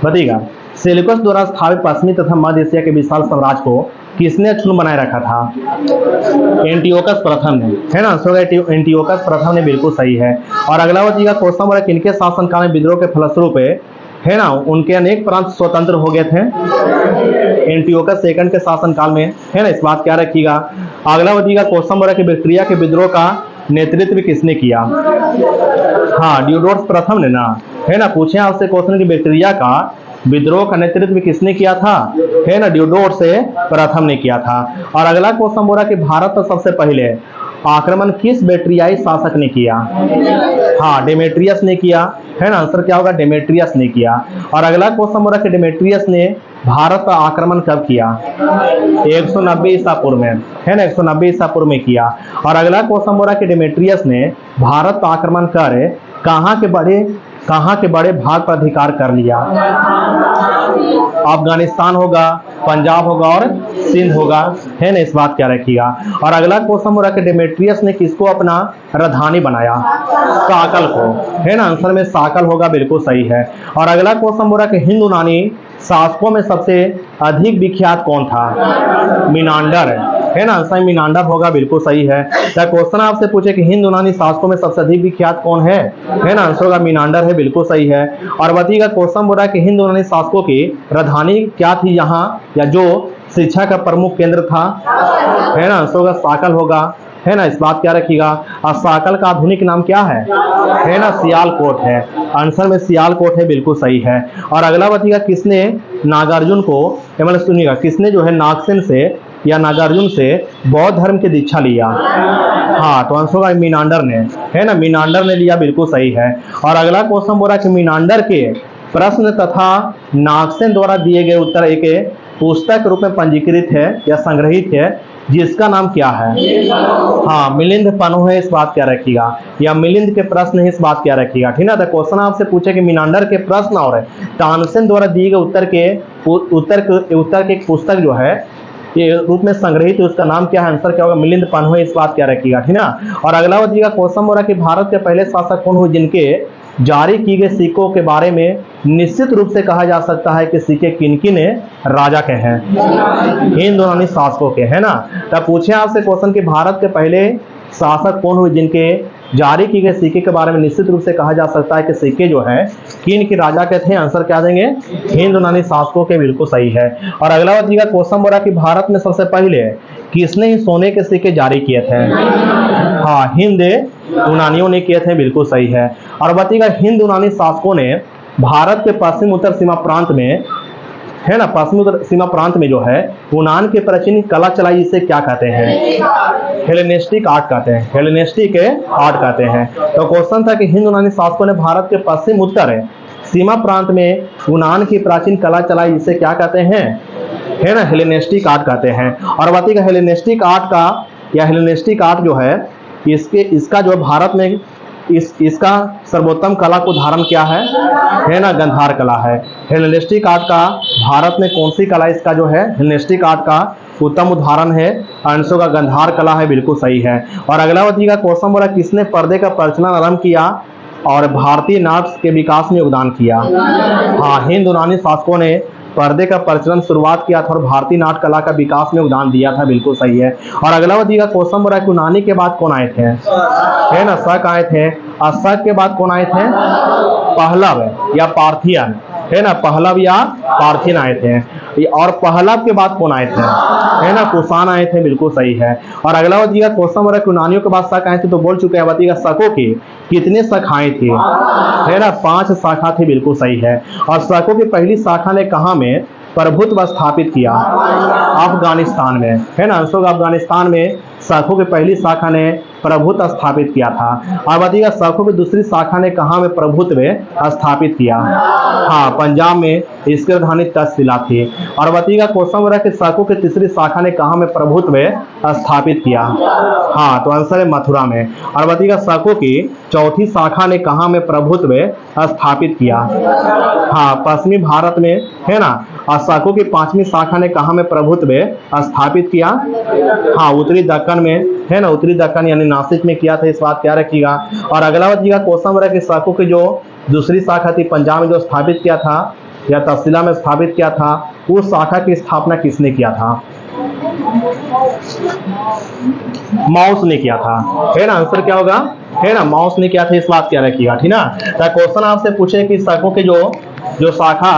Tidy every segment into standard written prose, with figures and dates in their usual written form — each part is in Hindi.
बताइएगा, सेल्यूकस द्वारा स्थापित पश्चिमी तथा मध्य एशिया के विशाल साम्राज्य को किसने अक्षुण्ण बनाए रखा था? एंटियोकस प्रथम ने, है ना। आंसर होगा एंटियोकस प्रथम ने, बिल्कुल सही है। और अगला बताइएगा, क्वेश्चन नंबर किनके शासनकाल में विद्रोह के फलस्वरूप है ना उनके अनेक प्रांत स्वतंत्र हो गए थे? एंटियोकस सेकंड के शासनकाल में, है ना। इस बात क्या रखिएगा। अगला बताइएगा, क्वेश्चन नंबर कि बैक्ट्रिया के विद्रोह का नेतृत्व किसने किया? हाँ, डियोडोरस प्रथम ने ना, है ना। पूछे आपसे क्वेश्चन कि बैक्ट्रिया का विद्रोह का नेतृत्व किसने किया था? है ना, डियोडोरस से प्रथम ने किया था। और अगला क्वेश्चन बोला कि भारत पर सबसे पहले आक्रमण किस बैक्ट्रियाई शासक ने किया? हाँ, डेमेट्रियस ने किया, है ना। आंसर क्या होगा? डेमेट्रियस ने किया। और अगला क्वेश्चन बोला कि डेमेट्रियस ने भारत पर आक्रमण कब किया? 190 ईसा पूर्व में, है ना। 190 ईसा पूर्व में किया। और अगला क्वेश्चन बोला कि डेमेट्रियस ने भारत पर आक्रमण कर कहाँ के बड़े भाग पर अधिकार कर लिया? अफगानिस्तान होगा, पंजाब होगा और सिंध होगा, है ना। इस बात क्या रखिएगा। और अगला क्वेश्चन बोला कि डेमेट्रियस ने किसको अपना राजधानी बनाया? साकल को, है ना। आंसर में साकल होगा, बिल्कुल सही है। और अगला क्वेश्चन बोला कि हिंद यूनानी शासकों में सबसे अधिक विख्यात कौन था? मिनांडर, है ना। आंसर मिनांडर होगा, बिल्कुल सही है। तो क्वेश्चन आपसे पूछे कि हिंद यूनानी शासकों में सबसे अधिक विख्यात कौन है ना। आंसर होगा मिनांडर है, बिल्कुल सही है। और बताइएगा, क्वेश्चन बोला कि हिंद यूनानी शासकों की राजधानी क्या थी यहाँ, या जो शिक्षा का प्रमुख केंद्र था, है ना। आंसर होगा साकल होगा, है ना। इस बात क्या रखिएगा। और साकल का आधुनिक नाम क्या है ना? सियालकोट है। आंसर में सियालकोट है, बिल्कुल सही है। और अगला बताइएगा, किसने नागार्जुन को, मतलब सुनिएगा, किसने जो है नागसेन से या नागार्जुन से बौद्ध धर्म की दीक्षा लिया? हाँ, तो आंसर होगा मिनांडर ने, है ना। मिनांडर ने लिया, बिल्कुल सही है। और अगला क्वेश्चन बोला कि मिनांडर के प्रश्न तथा नागसेन द्वारा दिए गए उत्तर एक पुस्तक रूप में पंजीकृत है या संग्रहित है, जिसका नाम क्या है? हाँ, मिलिंद पनो है। इस बात क्या रखिएगा, या मिलिंद के प्रश्न है, इस बात क्या रखिएगा, ठीक ना। तो क्वेश्चन आपसे पूछे कि मिनांडर के प्रश्न और तानसेन द्वारा दिए गए उत्तर के एक पुस्तक जो है ये रूप में संग्रहित है, उसका नाम क्या है? आंसर क्या होगा? मिलिंद पनो है। इस बात क्या रखिएगा, ठीक ना। और अगला बताइएगा, क्वेश्चन बोला कि भारत के पहले शासक कौन हुए जिनके जारी किए गए सिक्कों के बारे में निश्चित रूप से कहा जा सकता है कि सिक्के किन-किन राजा के हैं? हिंद यूनानी शासकों के, है ना। तब पूछे आपसे क्वेश्चन कि भारत के पहले शासक कौन हुए जिनके जारी किए गए सिक्के के बारे में निश्चित रूप से कहा जा सकता है कि सिक्के जो है किन के राजा के थे? आंसर क्या देंगे? हिंद यूनानी शासकों के, बिल्कुल सही है। और अगला बताइएगा, क्वेश्चन बोला कि भारत में सबसे पहले किसने ही सोने के सिक्के जारी किए थे? हाँ, हिंद यूनानियों ने किए थे, बिल्कुल सही है। और बताइएगा, हिंद यूनानी शासकों ने भारत के पश्चिम उत्तर सीमा प्रांत में, है ना, पश्चिमी उत्तर सीमा प्रांत में जो है यूनान के प्राचीन कला चलाई, इसे क्या कहते हैं? हेलेनिस्टिक आर्ट कहते हैं, हेलेनिस्टिक आर्ट कहते हैं। तो क्वेश्चन था कि हिंद यूनानी शासकों ने भारत के पश्चिम उत्तर सीमा प्रांत में यूनान की प्राचीन कला चलाई, इसे क्या कहते हैं? है ना, हेलेनिस्टिक आर्ट कहते हैं। और बताइएगा, हेलेनिस्टिक आर्ट का या हेलेनिस्टिक आर्ट जो है इसका जो भारत में इसका सर्वोत्तम कला को उदाहरण क्या है ना, गंधार कला है। हेलेनिस्टिक आर्ट का भारत में कौन सी कला इसका जो है हेलेनिस्टिक आर्ट का उत्तम उदाहरण है? आंसर का गंधार कला है, बिल्कुल सही है। और अगला बताइएगा, क्वेश्चन बोला किसने पर्दे का प्रचलन आरंभ किया और भारतीय नाट्य के विकास में योगदान किया? हाँ, हिंद यूनानी शासकों ने पर्दे का प्रचलन शुरुआत किया था और भारतीय नाट्य कला का विकास में योगदान दिया था, बिल्कुल सही है। और अगला बताइएगा, क्वेश्चन बोला यूनानी के बाद कौन आए थे? है ना, शक आए थे। और शक के बाद कौन आए थे? पहलव या पार्थियन, है ना, पहलव या पार्थियन आए थे। और पहलव के बाद कौन आए थे? है ना, कुषाण आए थे, बिल्कुल सही है। और अगला बताइएगा, क्वेश्चन बोला यूनानियों के बाद शक आए थे, तो बोल चुके हैं। बताइएगा, शकों की कितने शाखाएं थी? है ना, 5 शाखा थी, बिल्कुल सही है। और शकों की पहली शाखा ने कहाँ में प्रभुत्व स्थापित किया? अफगानिस्तान में, है ना। आंसर अफगानिस्तान में शकों की पहली शाखा ने प्रभुत्व स्थापित किया था। और बताइएगा, शकों की दूसरी शाखा ने कहाँ में प्रभुत्व स्थापित किया? हाँ, पंजाब में इसकी राजधानी तक्षशिला थी। और बताइएगा, क्वेश्चन हो रहा है कि शकों की तीसरी शाखा ने कहाँ में प्रभुत्व स्थापित किया? हाँ, तो आंसर है मथुरा में। और बताइएगा, शकों की चौथी शाखा ने कहाँ में प्रभुत्व स्थापित किया? हाँ, पश्चिमी भारत में, है ना। और शकों की 5वीं शाखा ने कहाँ में प्रभुत्व स्थापित किया? हाँ, उत्तरी दक्कन में, है ना, उत्तरी दक्कन यानी नासिक में किया था, इस बात क्या रखिएगा। और अगला बताइएगा, क्वेश्चन हो रहा है कि शकों की जो दूसरी शाखा थी पंजाब में जो स्थापित किया था, या तक्षशिला में स्थापित किया था, उस शाखा की स्थापना किसने किया था? माउस ने किया था, है ना। आंसर क्या होगा? है ना, माउस ने किया था। इस बात क्या रखिएगा, ठीक ना। तो क्वेश्चन आपसे पूछे कि शाखों के जो शाखा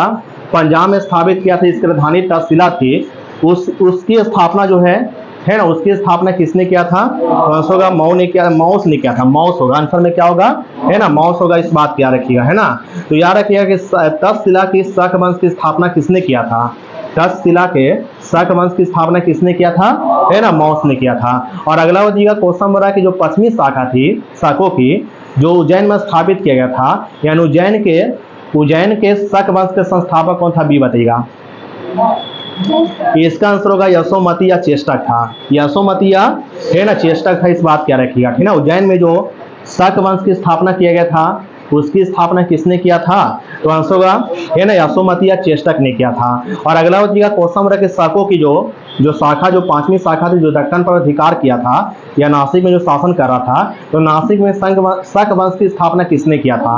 पंजाब में स्थापित किया था, इसकी राजधानी तक्षशिला थी, उसकी स्थापना जो है ना, उसकी स्थापना किसने किया था? तो आंसर होगा माउस ने किया था। माउस होगा आंसर में, क्या होगा? है ना, माउस होगा। इस बात क्या रखिएगा, है ना। तो याद रखिएगा कि तक्षशिला की शाक वंश की स्थापना किसने किया था? तक्षशिला के शाक वंश की स्थापना किसने किया था? है ना, माउस ने किया था। और अगला बताइएगा क्वेश्चन बोला कि जो पश्चिमी शाखा थी शाकों की, जो उज्जैन में स्थापित किया गया था, यानी उज्जैन के शक वंश के संस्थापक कौन था? बी बताइएगा। इसका आंसर होगा यशोमती या चेष्टक था। यशोमती या, है ना, चेष्टक था। इस बात क्या रखिएगा, ठीक ना। उज्जैन में जो शक वंश की स्थापना किया गया था, उसकी स्थापना किसने किया था? तो आंसर होगा, है ना, यशोमती या चेष्टक ने किया था। और अगला बताइएगा क्वेश्चन बोला कि शाकों की जो शाखा, जो पांचवी शाखा थी, जो दक्कन पर अधिकार किया था या नासिक में जो शासन कर रहा था, तो नासिक में शक वंश की स्थापना किसने किया था?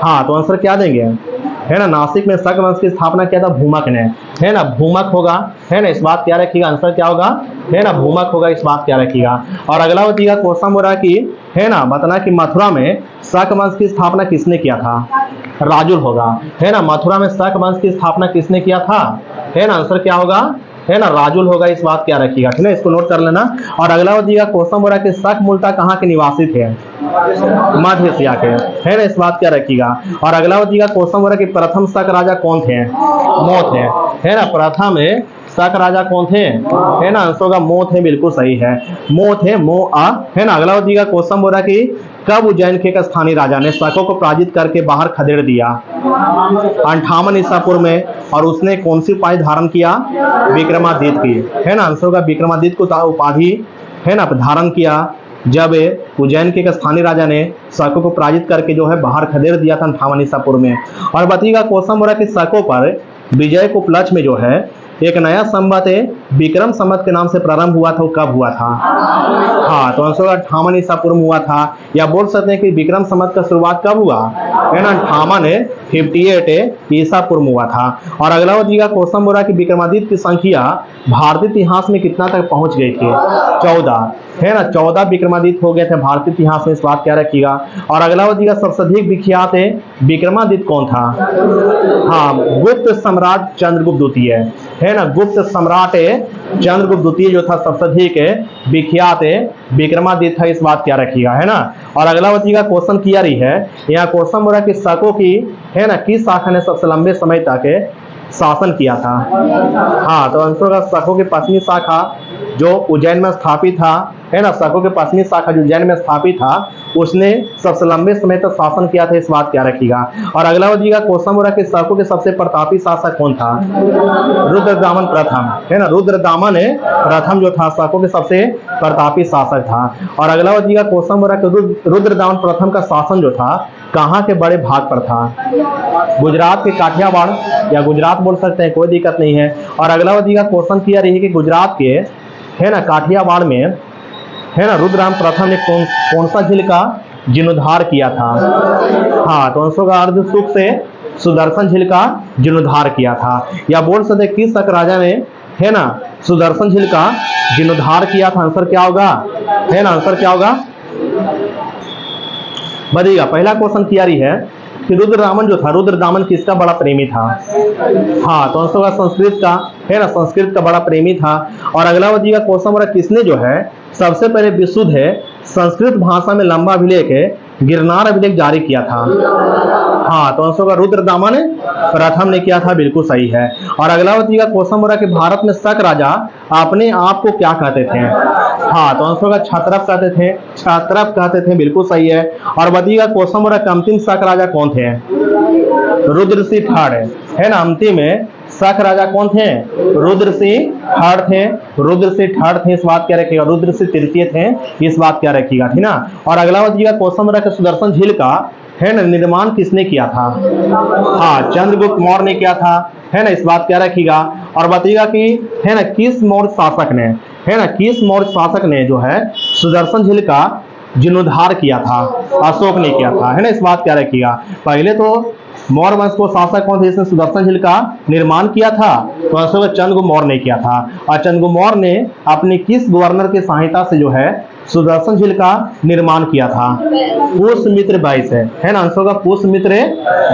हाँ, तो आंसर क्या देंगे? है ना, नासिक में शक वंश की स्थापना किया था भूमक ने, है ना, भूमक होगा। है ना, इस बात क्या रखिएगा, आंसर क्या होगा? है ना, भूमक होगा। इस बात क्या रखिएगा। और अगला बताइएगा क्वेश्चन हो रहा कि, है ना, बताना कि मथुरा में शक वंश की स्थापना किसने किया था? राजुल होगा। है ना, मथुरा में शक वंश की स्थापना किसने किया था? है ना, आंसर क्या होगा? है ना, राजुल होगा। इस बात क्या रखिएगा, ठीक है, इसको नोट कर लेना। और अगला बताइएगा क्वेश्चन हो रहा है कि शक मूलतः कहाँ के निवासी थे? मध्य एशिया के, है ना, इस बात क्या रखिएगा। और अगला बताइएगा क्वेश्चन हो रहा है कि प्रथम शक राजा कौन थे? मो थे, है ना, प्रथम शक राजा कौन थे? है ना, आंसर होगा मो थे। बिल्कुल सही है, मो थे, है ना। अगला बताइएगा क्वेश्चन हो रहा है कि कब उज्जैन के एक स्थानीय राजा ने शकों को पराजित करके बाहर खदेड़ दिया? 58 ईसा पूर्व में। और उसने कौन सी उपाधि धारण किया? विक्रमादित्य की, है ना, आंसर होगा विक्रमादित्य को उपाधि, है ना, धारण किया जब उज्जैन के एक स्थानीय राजा ने शकों को पराजित करके जो है बाहर खदेड़ दिया था 58 ईसा पूर्व में। और बताइएगा क्वेश्चन हो रहा है कि शकों पर विजय को उपलक्ष्य में जो है एक नया संवत विक्रम संवत के नाम से प्रारंभ हुआ था, वो कब हुआ था? हाँ, तो आंसर 58 ईसा पूर्व हुआ था। या बोल सकते हैं कि विक्रम संवत का शुरुआत कब हुआ? है ना, 58 ईसा पूर्व हुआ था। और अगला बताइएगा क्वेश्चन बोला कि विक्रमादित्य की संख्या भारतीय इतिहास में कितना तक पहुंच गई थी? 14, है ना, 14 विक्रमादित्य हो गए थे भारतीय इतिहास में। इस बात क्या रखिएगा। और अगला बताइएगा सबसे अधिक विख्यात विक्रमादित्य कौन था? हाँ, गुप्त सम्राट चंद्रगुप्त द्वितीय, है ना, गुप्त सम्राट चंद्रगुप्त द्वितीय जो था सबसे अधिक विख्यात विक्रमादित्य था। इस बात क्या रखिएगा, है ना। और अगला बताइएगा क्वेश्चन किया रही है, यहाँ क्वेश्चन हो रहा है कि शकों की, है ना, किस शाखा ने सबसे लंबे समय तक शासन किया था? हाँ, तो आंसर होगा शकों की पश्चिमी शाखा जो उज्जैन में स्थापित था, है ना, शकों की पश्चिमी शाखा जो उज्जैन में स्थापित था, उसने सबसे लंबे समय तक शासन किया था। इस बात क्या रखिएगा। और अगला बताइएगा क्वेश्चन हो रहा है कि शकों के सबसे प्रतापी शासक कौन था? रुद्रदामन प्रथम, है ना, रुद्रदामन प्रथम जो था शकों के सबसे प्रतापी शासक था। और अगला बताइएगा क्वेश्चन हो रहा है कि रुद्रदामन प्रथम का शासन जो था कहाँ के बड़े भाग पर था? गुजरात के काठियावाड़ या गुजरात बोल सकते हैं, कोई दिक्कत नहीं है। और अगला बताइएगा क्वेश्चन किया रही है कि गुजरात के, है ना, काठियावाड़ में, है ना, रुद्रदामन प्रथम ने कौन सा झील का जीर्णोद्धार किया था? हाँ, तो आंसर होगा अर्ध सुख से सुदर्शन झील का जीर्णोद्धार किया था। या बोल सकते किस शक राजा ने, है ना, सुदर्शन झील का जीर्णोद्धार किया था? आंसर क्या होगा, है ना, आंसर क्या होगा बताइएगा। पहला क्वेश्चन किया रही है कि रुद्रदामन जो था, रुद्रदामन किसका बड़ा प्रेमी था? हाँ, तो आंसर होगा संस्कृत का, है ना, संस्कृत का बड़ा प्रेमी था। और अगला बताइएगा क्वेश्चन हो रहा किसने जो है सबसे पहले विशुद्ध संस्कृत भाषा में लंबा अभिलेख गिरनार अभिलेख जारी किया था? हाँ, तो आंसर होगा रुद्रदामन प्रथम ने किया था। बिल्कुल सही है। और अगला बताइएगा क्वेश्चन हो रहा कि भारत में शक राजा अपने आप को क्या कहते थे? हाँ, तो आंसर होगा क्षत्रप कहते थे, क्षत्रप कहते थे। बिल्कुल सही है। और बताइएगा क्वेश्चन हो रहा कि अंतिम शक राजा कौन थे? रुद्रसिंह थर्ड, है ना, अंतिम शक राजा कौन थे? रुद्रसिंह थर्ड थे, रुद्रसिंह थर्ड थे। इस बात क्या रखिएगा। रुद्रसिंह तृतीय थे। इस बात क्या रखिएगा, ठीक ना। और अगला बताइएगा क्वेश्चन रखा सुदर्शन झील का, है ना, निर्माण किसने किया था? हाँ, चंद्रगुप्त मौर्य ने किया था, है ना, इस बात क्या रखिएगा। और बताइएगा कि, है ना, किस मौर्य शासक ने, है ना, किस मौर्य शासक ने जो है सुदर्शन झील का जीर्णोद्धार किया था? अशोक ने किया था, है ना, इस बात क्या रखिएगा। पहले तो मौर्य वंश को शासक कौन थे जिसने सुदर्शन झील का निर्माण किया था? तो आंसर होगा चंद्रगुप्त मौर्य ने किया था। और चंद्रगुप्त मौर्य ने अपनी किस गवर्नर की सहायता से जो है सुदर्शन झील का निर्माण किया था? पुष्यमित्र बाईस है ना, आंसर होगा पुष्यमित्र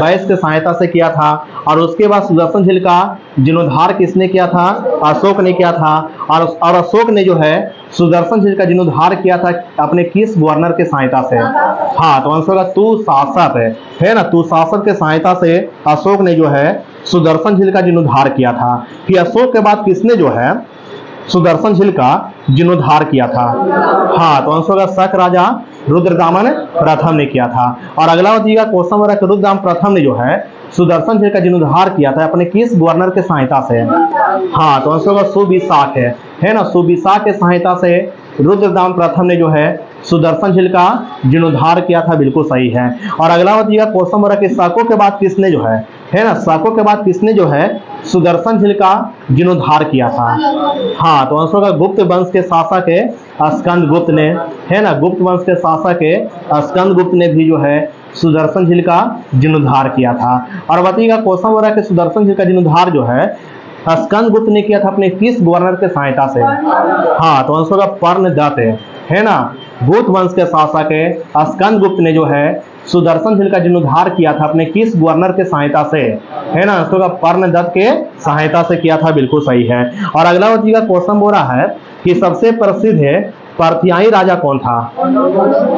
बाईस की सहायता से किया था। और उसके बाद सुदर्शन झील का जीर्णोद्धार किसने किया था? अशोक ने किया था। और अशोक ने जो है सुदर्शन झील का जीर्णोद्धार किया था अपने किस गवर्नर के सहायता से? हाँ, तो आंसर होगा तुशासक है ना, तुशासक के सहायता से अशोक ने जो है सुदर्शन झील का जीर्णोद्धार किया था। फिर अशोक के बाद किसने जो है सुदर्शन झील का जीर्णोद्धार किया था? हाँ, तो आंसर होगा शक राजा रुद्रदामन प्रथम ने किया था। और अगला बताइएगा क्वेश्चन हो रहा है कि रुद्रदामन प्रथम ने जो है सुदर्शन झील का जीर्णोद्धार किया था अपने किस गवर्नर के सहायता से? हाँ, तो आंसर होगा सुविशाख है ना, सुविशाख के सहायता से रुद्रदामन प्रथम ने जो है सुदर्शन झील का जीर्णोद्धार किया था, बिल्कुल सही है। और अगला बताइएगा क्वेश्चन हो रहा है कि शाकों के बाद किसने जो है ना, शाकों के बाद किसने जो है सुदर्शन झील का जीर्णोद्धार किया था? हाँ, तो आंसर होगा गुप्त वंश के शासक स्कंदगुप्त ने, है ना, गुप्त वंश के शासक स्कंदगुप्त ने भी जो है सुदर्शन झील का जीर्णोद्धार किया था। और बताइएगा क्वेश्चन हो रहा है कि सुदर्शन झील का जीर्णोद्धार जो है स्कंदगुप्त ने किया था अपने किस गवर्नर के सहायता से? हाँ, तो आंसर होगा पर्णदत्त है ना, गुप्त वंश के शासक स्कंदगुप्त ने जो है सुदर्शन झील का जीर्णोद्धार किया था अपने किस गवर्नर के सहायता से? है ना, आंसर होगा पर्णदत्त के सहायता से किया था, बिल्कुल सही है। और अगला बताइएगा क्वेश्चन हो रहा है कि सबसे प्रसिद्ध है पार्थियाई राजा कौन था?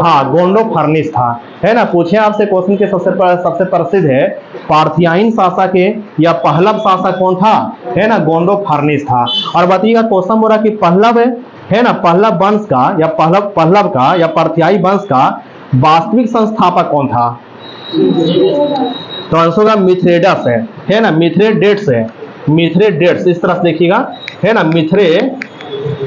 हाँ, गोंडोफर्निस था, है ना। पूछे आपसे क्वेश्चन के सबसे प्रसिद्ध है पार्थियाइन शासक या पहलव शासक कौन था? है ना, गोंडोफर्निस था। और बताइएगा क्वेश्चन हो रहा कि पहलव है ना, पहलव वंश का या पहलव का या पार्थियाई वंश का वास्तविक संस्थापक कौन था? तो आंसर होगा मिथ्रेडस है ना, मिथ्रेडेट्स इस तरह से देखिएगा, है ना,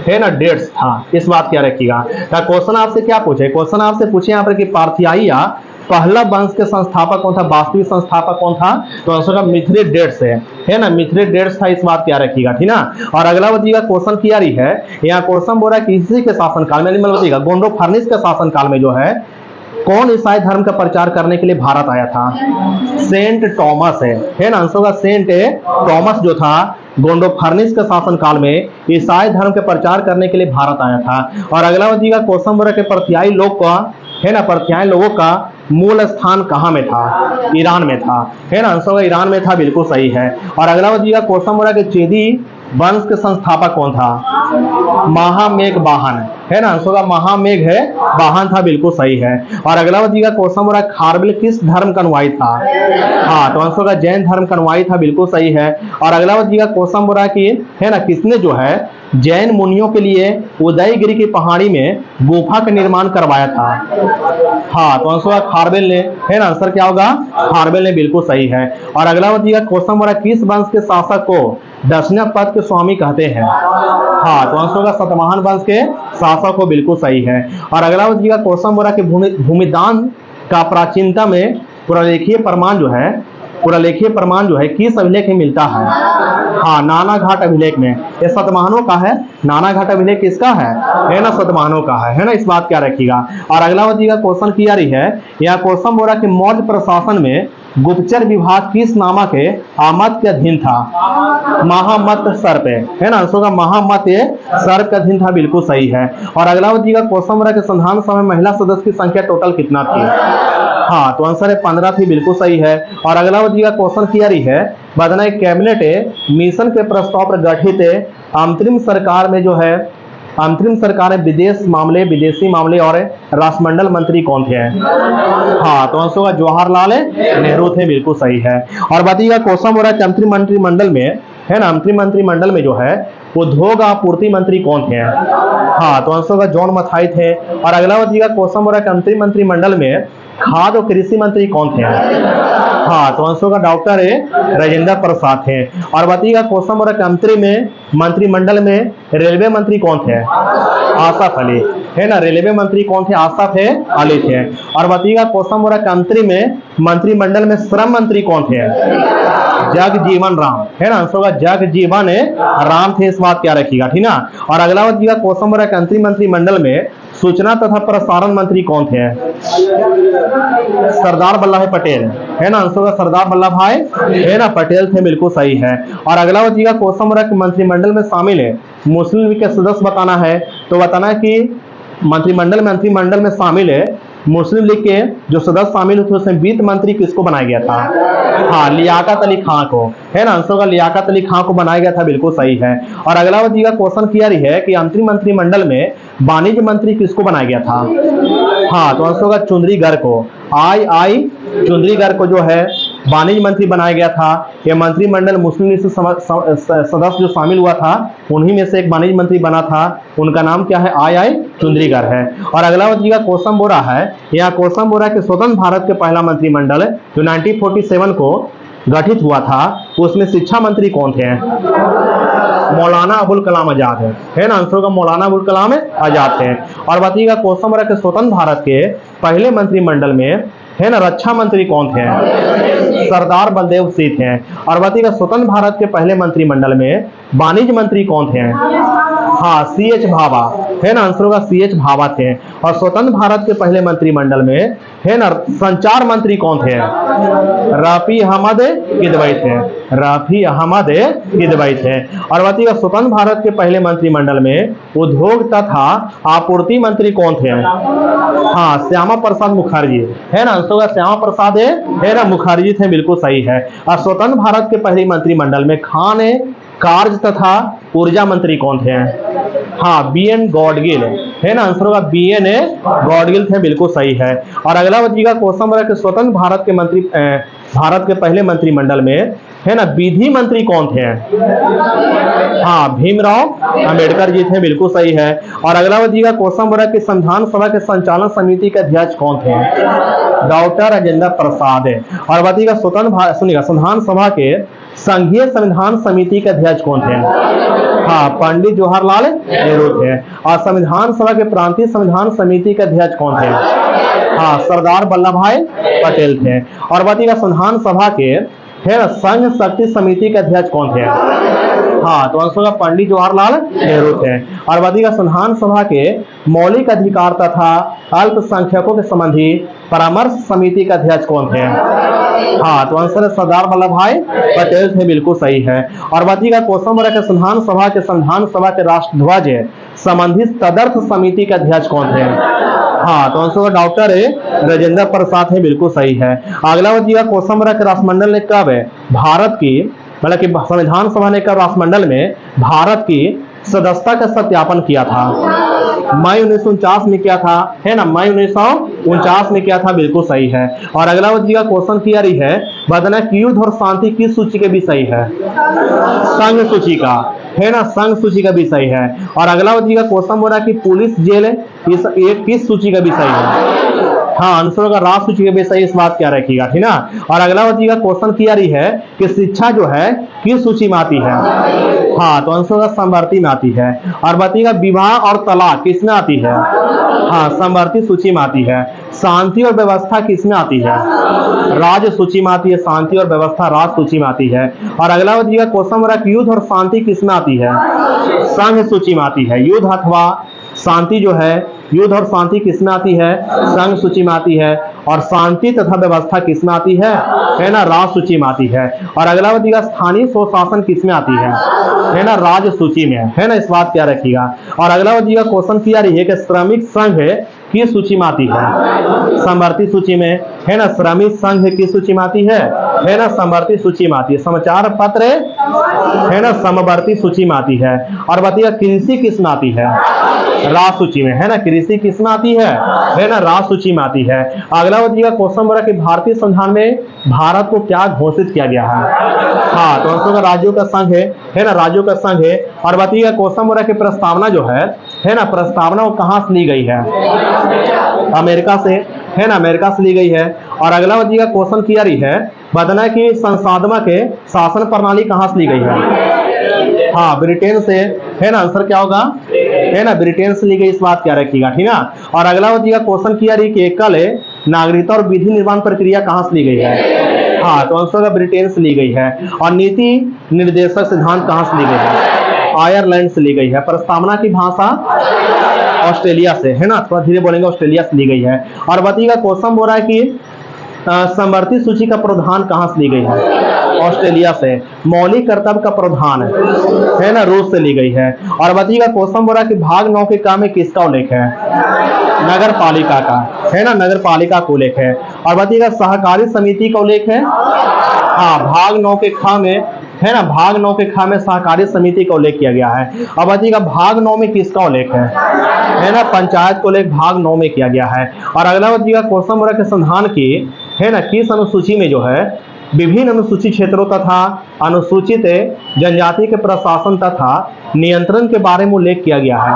है ना, डेट्स। हाँ, इस बात क्या रखिएगा। क्वेश्चन आपसे क्या पूछे? क्वेश्चन आपसे पूछे यहाँ पर कि पार्थियाई या पहलव वंश के संस्थापक कौन था, वास्तविक संस्थापक कौन था? तो आंसर मिथ्रेडेट्स है ना, मिथ्रेडेट्स था, इस बात क्या रखिएगा, ठीक ना। और अगला बताइएगा क्वेश्चन क्या रही है, यहाँ क्वेश्चन बोल रहा है किसी के शासनकाल में, बताइएगा गोंडोफर्निस के शासनकाल में जो है कौन ईसाई धर्म का प्रचार करने के लिए भारत आया था? सेंट टॉमस है ना, आंसर होगा सेंट टॉमस जो था गोंडोफर्निस के शासनकाल में ईसाई धर्म के प्रचार करने के लिए भारत आया था। और अगला बताइएगा क्वेश्चन बोल रहा है कि पार्थियाई लोग का, है ना, पार्थियाई लोगों का मूल स्थान कहाँ में था? ईरान में था, है ना, आंसर होगा ईरान में था, बिल्कुल सही है। और अगला बताइएगा क्वेश्चन बोल रहा है कि चेदी वंश के संस्थापक कौन था? महामेघ वाहन है ना, आंसर होगा महामेघ वाहन था, बिल्कुल सही है। और अगला बताइएगा क्वेश्चन हो रहा है खारवेल किस धर्म का अनुयायी था? हाँ, तो आंसर होगा जैन धर्म का अनुयायी था, बिल्कुल सही है। और अगला बताइएगा क्वेश्चन हो रहा है कि, है ना, किसने जो है जैन मुनियों के लिए उदयगिरी की पहाड़ी में गुफा का निर्माण करवाया था? हाँ, तो आंसर होगा खारवेल ने, है ना, आंसर क्या होगा? खारवेल ने, बिल्कुल सही है। और अगला बताइएगा क्वेश्चन हो रहा है किस वंश के शासक को दक्षिण पथ के स्वामी कहते हैं? हाँ, तो आंसर होगा सतवाहन वंश के शासक को, बिल्कुल सही है। और अगला बताइएगा क्वेश्चन हो रहा है कि भूमिदान का प्राचीनता में पुरालेखीय प्रमाण जो है किस अभिलेख में मिलता है? हाँ, नानाघाट अभिलेख में। ये सतवाहनों का है, नानाघाट अभिलेख किसका है ना, सतवाहनों का है ना, इस बात क्या रखिएगा। और अगला बताइएगा क्वेश्चन की आ रही है, यह क्वेश्चन हो रहा है कि मौर्य प्रशासन में गुप्तचर विभाग किस नामक के आमद के अधीन था? महामत सर्प है ना, आंसर होगा महामत सर्प का अधीन था, बिल्कुल सही है। और अगला बताइएगा क्वेश्चन हो रहा है कि संविधान सभा में महिला सदस्य की संख्या टोटल कितना थी? हाँ, तो आंसर है 15 थी, बिल्कुल सही है। और अगला बताइएगा क्वेश्चन की आ रही है, बताना कैबिनेट मिशन के प्रस्ताव पर गठित अंतरिम सरकार में जो है अंतरिम सरकार में विदेशी मामले और राष्ट्रमंडल मंत्री कौन थे? हाँ, तो आंसर होगा जवाहरलाल नेहरू थे, बिल्कुल सही है। और बताइएगा क्वेश्चन हो रहा है कि अंतरिम मंत्रिमंडल में, है ना, अंतरिम मंत्रिमंडल में जो है उद्योग आपूर्ति मंत्री कौन थे? हाँ, तो आंसर होगा जॉन मथाई थे। और अगला बताइएगा क्वेश्चन हो रहा है कि अंतरिम मंत्रिमंडल में खाद्य और कृषि मंत्री कौन थे? हाँ, तो आंसर होगा डॉक्टर राजेंद्र प्रसाद थे। और बताइएगा क्वेश्चन हो रहा है कि अंतरिम मंत्रिमंडल में रेलवे मंत्री कौन थे? आसफ अली है ना, रेलवे मंत्री कौन थे? आसफ अली थे। और बताइएगा क्वेश्चन हो रहा है कि अंतरिम मंत्रिमंडल में श्रम मंत्री कौन थे? जगजीवन राम है ना, आंसर होगा जगजीवन राम थे, इस बात क्या रखिएगा, ठीक ना। और अगला बताइएगा क्वेश्चन हो रहा है कि अंतरिम मंत्रिमंडल में सूचना तथा प्रसारण मंत्री कौन थे? सरदार वल्लभ भाई पटेल, है ना। आंसर होगा सरदार वल्लभ भाई, है ना, पटेल थे, बिल्कुल सही है। और अगला बचिएगा क्वेश्चन नंबर मंत्रिमंडल में शामिल है मुस्लिम लीग के सदस्य बताना है। तो बताना है कि मंत्रिमंडल में शामिल है मुस्लिम लीग के जो सदस्य शामिल थे उसमें वित्त मंत्री किसको बनाया गया था? हाँ, लियाकत अली खां को, है ना। आंसर होगा लियाकत अली खां को बनाया गया था, बिल्कुल सही है। और अगला बचिएगा क्वेश्चन किया रही है कि अंतरिम मंत्रिमंडल में वाणिज्य मंत्री किसको बनाया गया था? हाँ, तो आंसर होगा चुंदरी गर्ग को। आई चुंदरी गर्ग को जो है वाणिज्य मंत्री बनाया गया था। यह मंत्रिमंडल मुस्लिम लीग से सदस्य जो शामिल हुआ था उन्हीं में से एक वाणिज्य मंत्री बना था। उनका नाम क्या है? आई चुंदरी गर्ग है। और अगला बचिएगा क्वेश्चन बोरा है, यहाँ क्वेश्चन बोरा कि स्वतंत्र भारत के पहला मंत्रिमंडल जो 1947 को गठित हुआ था उसमें शिक्षा मंत्री कौन थे? मौलाना अबुल कलाम आजाद है ना। आंसर होगा मौलाना अबुल कलाम आजाद थे। और बताइएगा क्वेश्चन बोरा कि स्वतंत्र भारत के पहले मंत्रिमंडल में, है ना, रक्षा मंत्री कौन थे? सरदार बलदेव सिंह थे। और बताइएगा स्वतंत्र भारत के पहले मंत्रिमंडल में वाणिज्य मंत्री कौन थे? हाँ, CH भाभा, है ना। आंसर होगा CH भाभा थे। और स्वतंत्र भारत के पहले मंत्रिमंडल में, है ना, संचार मंत्री कौन थे? रफी अहमद किदवई थे, रफी अहमद किदवई थे। और बताइएगा स्वतंत्र भारत के पहले मंत्रिमंडल में उद्योग तथा आपूर्ति मंत्री कौन थे? हाँ, श्यामा प्रसाद मुखर्जी, है ना। आंसर होगा श्यामा प्रसाद, है ना, मुखर्जी थे, बिल्कुल सही है। और स्वतंत्र भारत के पहले मंत्रिमंडल में खान कार्य तथा ऊर्जा मंत्री कौन थे? हाँ, BN गॉडगिल, है ना। आंसर होगा BN गॉडगिल थे, बिल्कुल सही है। और अगला बचिएगा क्वेश्चन नंबर कि स्वतंत्र भारत के पहले मंत्रिमंडल में, है ना, विधि मंत्री कौन थे? हाँ, भीमराव अंबेडकर जी थे, बिल्कुल सही है। और अगला बचिएगा क्वेश्चन नंबर कि संविधान सभा के संचालन समिति के अध्यक्ष कौन थे? डॉक्टर राजेंद्र प्रसाद। और बताइएगा सुनिएगा संविधान सभा के संघीय संविधान समिति के अध्यक्ष कौन थे? हाँ, पंडित जवाहरलाल नेहरू थे। और संविधान सभा के प्रांतीय संविधान समिति के अध्यक्ष कौन थे? हाँ, सरदार वल्लभ भाई पटेल थे। और बताइएगा संविधान सभा के, है ना, संघ शक्ति समिति के अध्यक्ष कौन थे? हाँ, तो आंसर होगा पंडित जवाहरलाल नेहरू थे। और बताइएगा संविधान सभा के मौलिक अधिकार तथा अल्पसंख्यकों के संबंधी परामर्श समिति के अध्यक्ष कौन थे? हाँ, तो आंसर है सरदार वल्लभ भाई पटेल थे, बिल्कुल सही है। और बताइएगा क्वेश्चन नंबर है संविधान सभा के राष्ट्रध्वज संबंधित तदर्थ समिति के अध्यक्ष कौन थे? हाँ, तो आंसर होगा डॉक्टर राजेंद्र प्रसाद है, बिल्कुल सही है। अगला बचिएगा क्वेश्चन नंबर है राष्ट्रमंडल ने कब भारत की, मतलब कि संविधान सभा ने कब राष्ट्रमंडल में भारत की सदस्यता का सत्यापन किया था? मई 1949 में किया था, है ना, मई 1949 में किया था, बिल्कुल सही है। और अगला बचिएगा क्वेश्चन किया रही है बताना कि युद्ध और शांति किस सूची के विषय है? संघ सूची का, है ना, संघ सूची का विषय है। और अगला बचिएगा क्वेश्चन बोला कि पुलिस जेल किस सूची का विषय है? हाँ, आंसर होगा राष्ट्र सूची के विषय, इस बात क्या रखिएगा, ठीक ना। और अगला बचिएगा क्वेश्चन किया रही है कि शिक्षा जो है किस सूची में आती है? हाँ, तो आंसर होगा समवर्ती में आती है। और बताइएगा विवाह और तलाक किसमें आती है? हाँ, समवर्ती सूची में आती है। शांति और व्यवस्था किसमें आती है? राज्य सूची में आती है। शांति और व्यवस्था राज्य सूची में आती है। और अगला बचिएगा क्वेश्चन मेरा युद्ध और शांति किसमें आती है? संघ सूची में आती है। युद्ध अथवा शांति जो है, युद्ध और शांति किसमें आती है? संघ सूची में आती है। और शांति तथा व्यवस्था किसमें आती है ना, राज सूची में आती है। और अगला बतिएगा स्थानीय स्वशासन किसमें आती है ना, राज्य सूची में, है ना, इस बात क्या रखिएगा। और अगला बतिएगा क्वेश्चन किया रही है कि श्रमिक संघ किस सूची में आती है? समवर्ती सूची में, है ना। श्रमिक संघ किस सूची में आती है ना, समवर्ती सूची में आती है। समाचार पत्र, है ना, समवर्ती सूची में आती है। और बताइए कृषि किस में आती है? राज सूची में, है ना। कृषि किस में आती है ना, राज सूची में आती है। अगला बताइएगा क्वेश्चन बोला कि भारतीय संविधान में भारत को क्या घोषित किया गया है? हाँ, तो आंसर राज्यों का संघ है ना, राज्यों का संघ है। और बताइएगा क्वेश्चन बोला कि प्रस्तावना जो है ना, प्रस्तावना वो कहां से ली गई है? अमेरिका से, है ना, अमेरिका से ली गई है। और अगला बताइएगा क्वेश्चन किया रही है बताना कि संसाधना के शासन प्रणाली कहां से ली गई है? हाँ, ब्रिटेन से, है ना। आंसर क्या होगा? है ना, ब्रिटेन से ली गई, इस बात क्या रखिएगा, ठीक ना। और अगला बताइएगा क्वेश्चन किया रही कि एकल नागरिकता और विधि निर्माण प्रक्रिया कहां से ली गई है? हाँ, तो आंसर ब्रिटेन से ली गई है। और नीति निर्देशक सिद्धांत कहां से ली गई है? आयरलैंड से ली गई है। प्रस्तावना की भाषा ऑस्ट्रेलिया से, है ना, थोड़ा धीरे बोलेंगे, ऑस्ट्रेलिया से ली गई है। और बताइएगा क्वेश्चन बोल रहा है कि समवर्ती सूची का प्रावधान कहां से ली गई है? ऑस्ट्रेलिया से। मौलिक कर्तव्य का प्रावधान है ना, रूस से ली गई है। और बताइएगा क्वेश्चन बोल रहा है कि भाग 9 के काम में किसका उल्लेख है? नगर पालिका का, है ना, नगर पालिका का उल्लेख है। और बताइएगा सहकारी समिति का उल्लेख है? हाँ, भाग 9 के ख में, है ना, भाग 9 के ख में सहकारी समिति का उल्लेख किया गया है। अब बताइएगा भाग 9 में किसका उल्लेख है ना, पंचायत का उल्लेख भाग 9 में किया गया है। और अगला बताइएगा क्वेश्चन बोल रहा है कि संविधान की, है ना, किस अनुसूची में जो है विभिन्न अनुसूचित क्षेत्रों तथा अनुसूचित जनजाति के प्रशासन तथा नियंत्रण के बारे में उल्लेख किया गया है?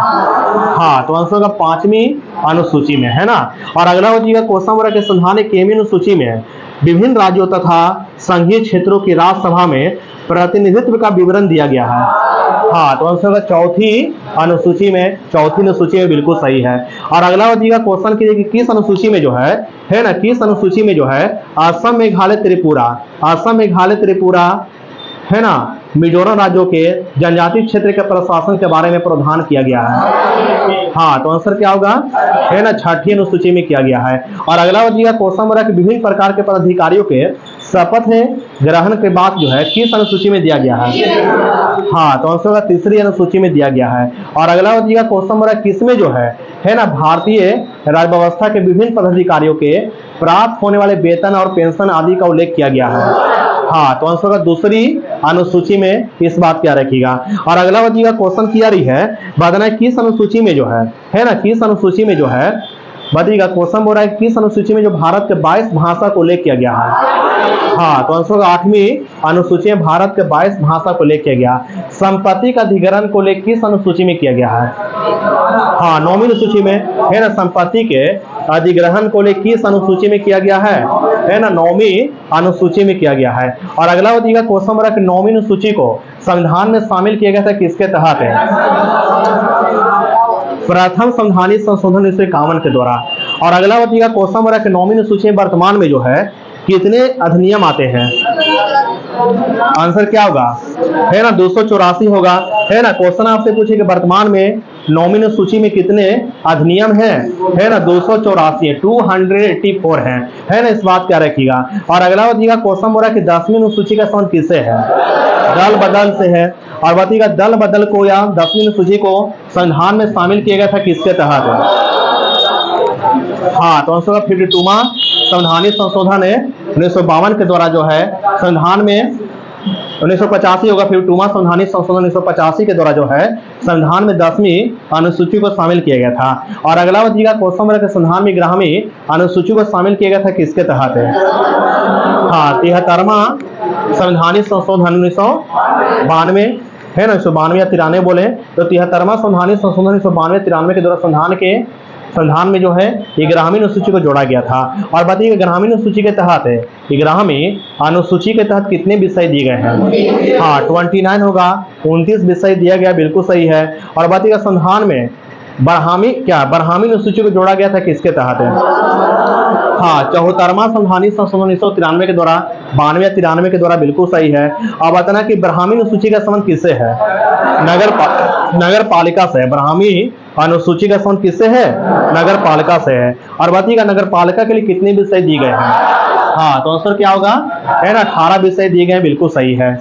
हाँ, तो आंसर होगा 5वीं अनुसूची में, है ना। और अगला हो जाएगा क्वेश्चन बोल रहा है कि संविधान की 1वीं अनुसूची में विभिन्न राज्यों तथा संघीय क्षेत्रों की राज्यसभा में प्रतिनिधित्व का विवरण दिया गया है। हाँ, तो आंसर होगा 4वीं अनुसूची में, 4वीं अनुसूची में, बिल्कुल सही है। और अगला हो जाएगा क्वेश्चन कीजिए कि किस अनुसूची में जो है ना, किस अनुसूची में जो है असम, मेघालय, त्रिपुरा, असम, मेघालय, त्रिपुरा, है ना, मिजोरम राज्यों के जनजातीय क्षेत्र के प्रशासन के बारे में प्रावधान किया गया है? हाँ, तो आंसर क्या होगा, है ना, 6ठी अनुसूची में किया गया है। और अगला बताइएगा क्वेश्चन बोला कि विभिन्न प्रकार के पदाधिकारियों के शपथ ग्रहण के बाद जो है किस अनुसूची में दिया गया है? हाँ, तो आंसर होगा 3री अनुसूची में दिया गया है। और अगला बताइएगा क्वेश्चन बोला किसमें जो है ना, भारतीय राज्य व्यवस्था के विभिन्न पदाधिकारियों के प्राप्त होने वाले वेतन और पेंशन आदि का उल्लेख किया गया है? हाँ, तो आंसर होगा 2री अनुसूची में, इस बात क्या रखिएगा। और अगला बताइएगा क्वेश्चन किया रही है बताना किस अनुसूची में जो है ना, किस अनुसूची में जो है बताइएगा, क्वेश्चन बोल रहा है किस अनुसूची में जो भारत के 22 भाषा को उल्लेख किया गया है? हाँ, तो आंसर होगा 8वीं अनुसूची में भारत के 22 भाषा को उल्लेख किया गया। संपत्ति का अधिग्रहण को उल्लेख किस अनुसूची में किया गया है? हाँ, 9वीं अनुसूची में, है ना, संपत्ति के अधिग्रहण को उल्लेख किस अनुसूची में किया गया है ना, 9वीं अनुसूची में किया गया है। और अगला बताइएगा क्वेश्चन बोला कि 9वीं अनुसूची को संविधान में शामिल किया गया था किसके तहत है? प्रथम संवैधानिक संशोधन 1951 के द्वारा। और अगला बताइएगा क्वेश्चन बोला कि 9वीं अनुसूची में वर्तमान में जो है कितने अधिनियम आते हैं? आंसर क्या होगा, है ना, 284 होगा, है ना। क्वेश्चन आपसे पूछे कि वर्तमान में 9वीं अनुसूची में कितने अधिनियम हैं? है ना, 284 है, 284 है ना, इस बात क्या रखिएगा। और अगला बताइएगा क्वेश्चन बोला कि 10वीं अनुसूची का संबंध किससे है? दल बदल से है। और बताइएगा दल बदल को या 10वीं अनुसूची को संविधान में शामिल किया गया था किसके तहत? हाँ, तो आंसर 52वां संवैधानिक संशोधन 1952 के द्वारा जो है संविधान में 1985 होगा, 52वां संवैधानिक संशोधन 1985 के द्वारा जो है संविधान में 10वीं अनुसूची को शामिल किया गया था। और अगला बताइएगा क्वेश्चन बोला कि संविधान में 11वीं अनुसूची को शामिल किया गया था किसके तहत है? हाँ, 73वां संवैधानिक संशोधन 1992, है ना, 1992 या 93 बोले तो 73वां संवैधानिक संशोधन 1992 93 के द्वारा संविधान में जो है 11वीं अनुसूची को जोड़ा गया था। और बताइए 11वीं अनुसूची के तहत 11वीं अनुसूची के तहत कितने विषय दिए गए हैं? हाँ, 29 होगा, 29 विषय दिया गया, बिल्कुल सही है। और बताइएगा संविधान में 12वीं अनुसूची को जोड़ा गया था किसके तहत है? हाँ, 74वां संवैधानिक संशोधन 1993 के द्वारा, 92 या 93 के द्वारा, बिल्कुल सही है। अब बताना कि 12वीं अनुसूची का संबंध किससे है? नगर पालिका से है। 12वीं अनुसूची का संबंध किससे है? नगर पालिका से है। और बताइएगा नगर पालिका के लिए कितने विषय दिए गए हैं? हाँ, तो आंसर क्या होगा, है ना, 18 विषय दिए गए हैं, बिल्कुल सही है।